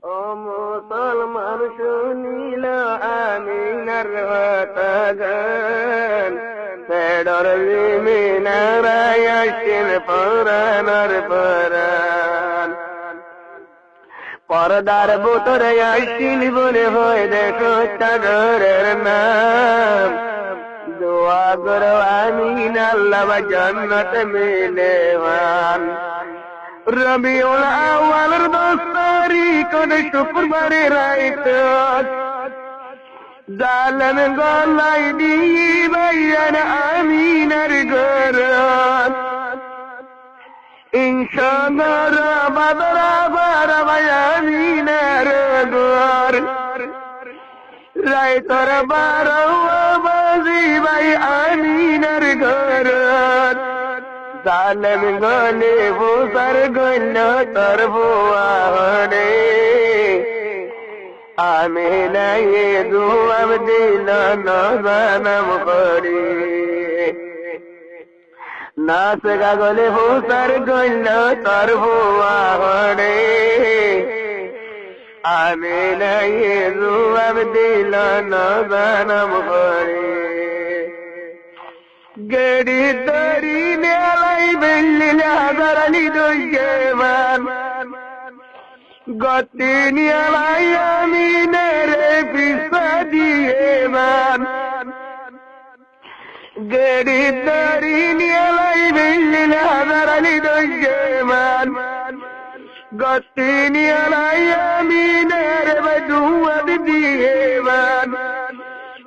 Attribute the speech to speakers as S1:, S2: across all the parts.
S1: ও মুসলমান শুনিল আমিনার কথা গান, পেডর মিনারায় আসেন পরাণর পরাণ। পর্দার ভিতরে আসিল বলে হয় দেখো সাগরের নাম, দোয়া করো আমিন আল্লাহ জান্নাত মিলেওয়ান। রবিউল আউয়ালের 10 তারিখ শুক্রবারে রাইত, জালেম গলাই দিবাইয়ান আমিনার ঘরাত। ইনশাআল্লাহ বাদরা বারাবাই আমিনার ঘর, রাইতর 12 বাজি ভাই আমিনার ঘরাত। জালেম গলে বুসার গল তর বুয়ারে, আমিনা এ দুয়াব দিল নজানম করি। নাচ গাগলে বুসার গল তর বুয়ারে, আমিনা এ দুয়াব দিল নজানম করি। গড়ি দরি নেলাই বেল্লিল হাজারালি দইয়েমান, গতি নেলাই আমিনের পিসা দিয়েমান। গড়ি দরি নেলাই বেল্লিল হাজারালি দইয়েমান, গতি নেলাই আমিনের বদুয়াদ দিয়েমান।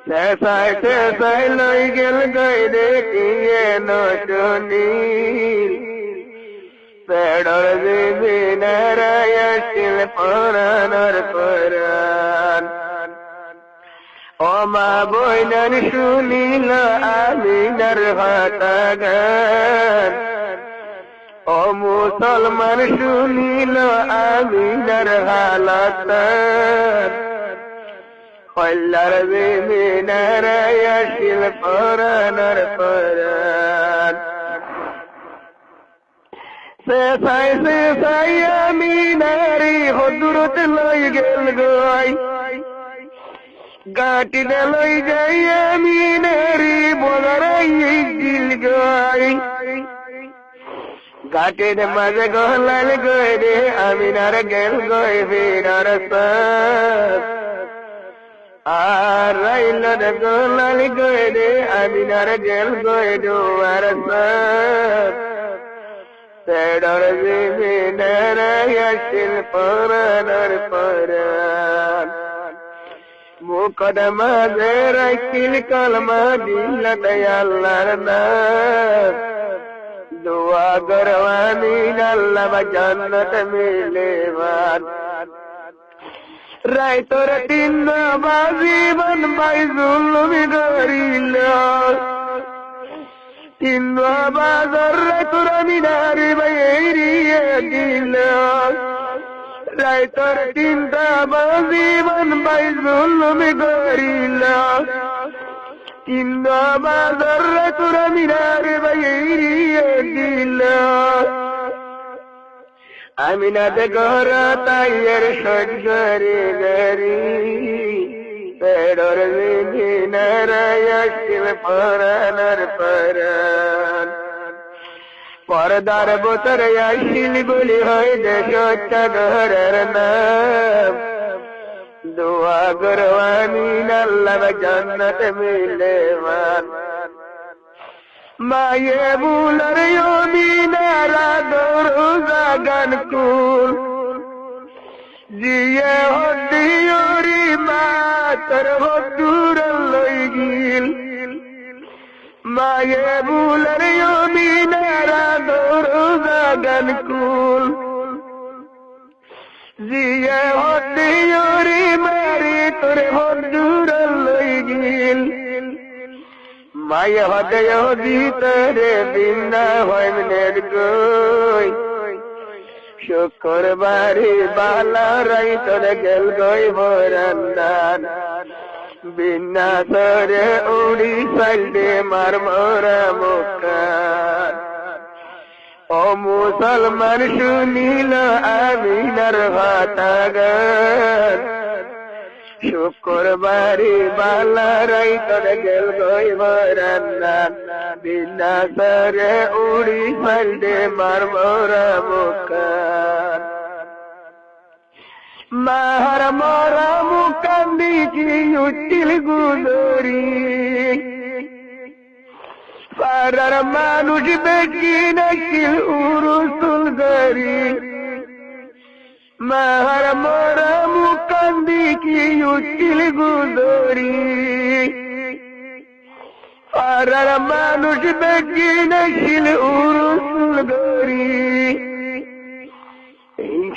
S1: শেষায় শেষায় লই গেল গই দেখিয়ে নটনীল, পেডর মিনারায় আসিল পরাণর পরাণ। ও মা বইনার শুনিল আমিনার কথা গান, ও মুসলমান শুনিল আমিনার হালত। কল্লার মিনারায় আসিল পরাণর পরাণ। শেষায় শেষায় আমিনারি হজরত লই গেল গই, গাটিতে লই যাই আমিনারি বদরাই দিল গই। গাটির মাঝে গলাল গই রে আমিনার গেল গই ফিরার সাথ, আর রাইল গলাল গই রে আমিনার গেল গই দুয়ার সাথ। পেডর মিনারায় আসিল পরাণর পরাণ। মুকদমা যে রাখিল কলমা দিলত আল্লাহর নাম, দোয়া করো আমিন আল্লাহ জান্নাত মিলেওয়ান। রাইতর 3 বাজিবন ভাই জুলুমি করিল, 3 বাজার রাইতর মিনারি ভাই এড়িয়ে দিল। রাইতর 3 বাজিবন ভাই জুলুমি করিল, 3 বাজার রাইতর মিনারি ভাই এড়িয়ে দিল। আমিনাতে ঘর তাইয়ের সজ্জরে গরি, পেডর মিনারায় আসিল পরাণর পরাণ। পর্দার ভিতরে আসিল বলি হয় দেশ ঘরের নাম, দোয়া করো আমিন আল্লাহ জান্নাত মিলেওয়ান। মায়ে বুলার মিনারা দরজা গান কুল, জিয়ে হদিয়রি মাতর হদুর লই গিল। মায়ে বুলার মিনারা দরজা গান কুল, জিয়ে হদিয়রি মারি তোর হদুর লই গিল। মায়ে হদয় ভিতরে বিনা হয় মনের গই, শুক্রবারে বালা রাইতর গেল গই বরান্দান। বিনা তরে উড়ি সাইডে মার মরা মুখান, ও মুসলমান শুনিল আমিনার কথা গান শুক্রবারে বালারাই করে গেল গই বরান্নান বিনা সরে উড়ি ফালদে মারমরা মুকান মার মরা মুকান দিছি উঠিল গুদরি পাড়ার মানুষ দেখি নাকিল উরুসুল গরি মার মরা মুকান দিছি উঠিল গুদরি পাড়ার মানুষ দেখি নাকিল উরুসুল গরি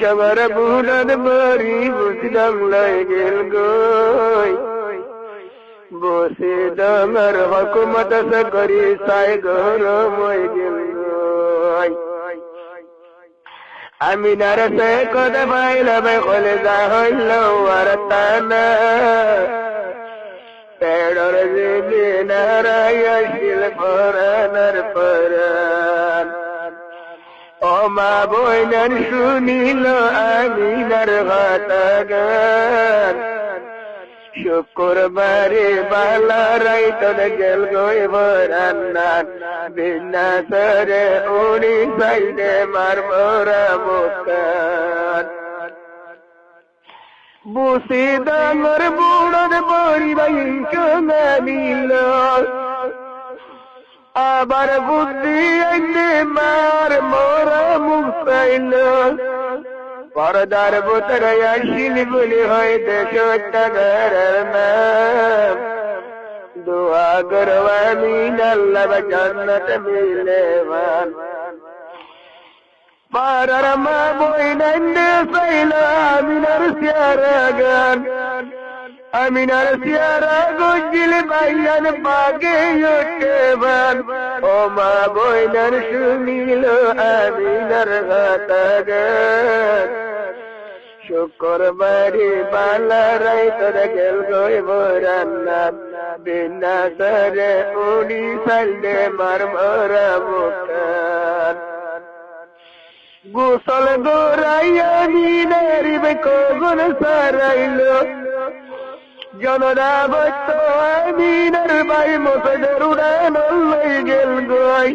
S1: সবার বুড়াদ বাড়ি বুঝলাম লাগেল গই বসে ডাঙর হকুমত করি সাই গরম হয়ে গেল গই আমি নারসে কদ পাইলাম কলে যা হইল আর তানা পেড়র যে নারায়ণ পরানার পরান ও মা বইনার শুনিল আমিনার কথা গান শুক্রবারে বালারাই তোর গেল গই বরান্নান বিনা সরে উড়ি সাইডে মারমরা মুকান বুসি ডাঙর বুড়োর বড়ি ভাই নিল আবার বুদ্ধি আইলে মার মোরা মুখ পাইল পরদার বোতরে আসিল বলি হয় দেশটার নাম দোয়া করব আমিন আল্লাহ জান্নাত মিলেবান পারার মা বইনান্ডে পাইল আমিনার সিয়ারা গান আমিনার সিয়ারা গজিল বাইয়ান পাগে উঠেবান ও মা বইনার শুনিল আমিনার কথা গান শুক্রবারে বালারাই তোর গেল গই বরান্নান বিনা সরে উড়ি সাইডে মারমরা মুকান গোসল গোরাইয়া মিনার বেকগুন সারাইল জনরা বত আমিনার বাই মোসদের উড়ান লই গেল গই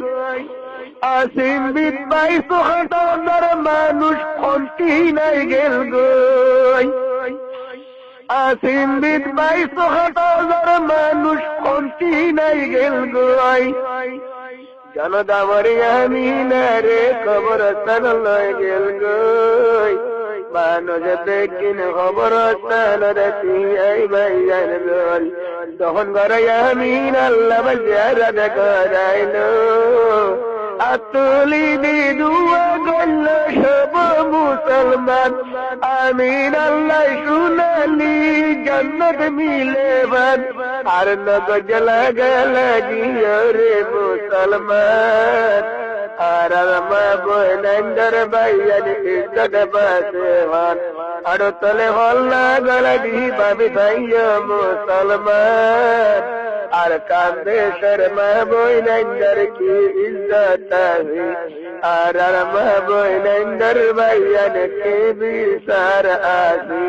S1: আসিম বিদ বাই সোহতার মানুষ ফন্টি নাই গেল গই আসিম বিদ বাই সোহতার মানুষ ফন্টি নাই গেল গই জনদামরি আমিনারে কবরস্থান লই গেল গই মানুষ দেখিন কবরস্থান রাতি আই বাইয়ান গল তখন ঘরে আমিন আল্লাহ জিয়ারত করাইল আতুলি দি দুয়া গল সব মুসলমান আমিন আল্লাহ শুনালি জান্নাত মিলেবান আর নগজ লাগি রে মুসলমান আর মা বইনান্ডার বাইয়ান ইজ্জত বাসেবান আর তলে হল্লা গলগি পাবি ভাইয়া মুসলমান আর কান্দে শর্মা বইনান্ডার কি ইজ্জত আহি আর মা বইনান্ডার বাইয়ান কি বিচার আহি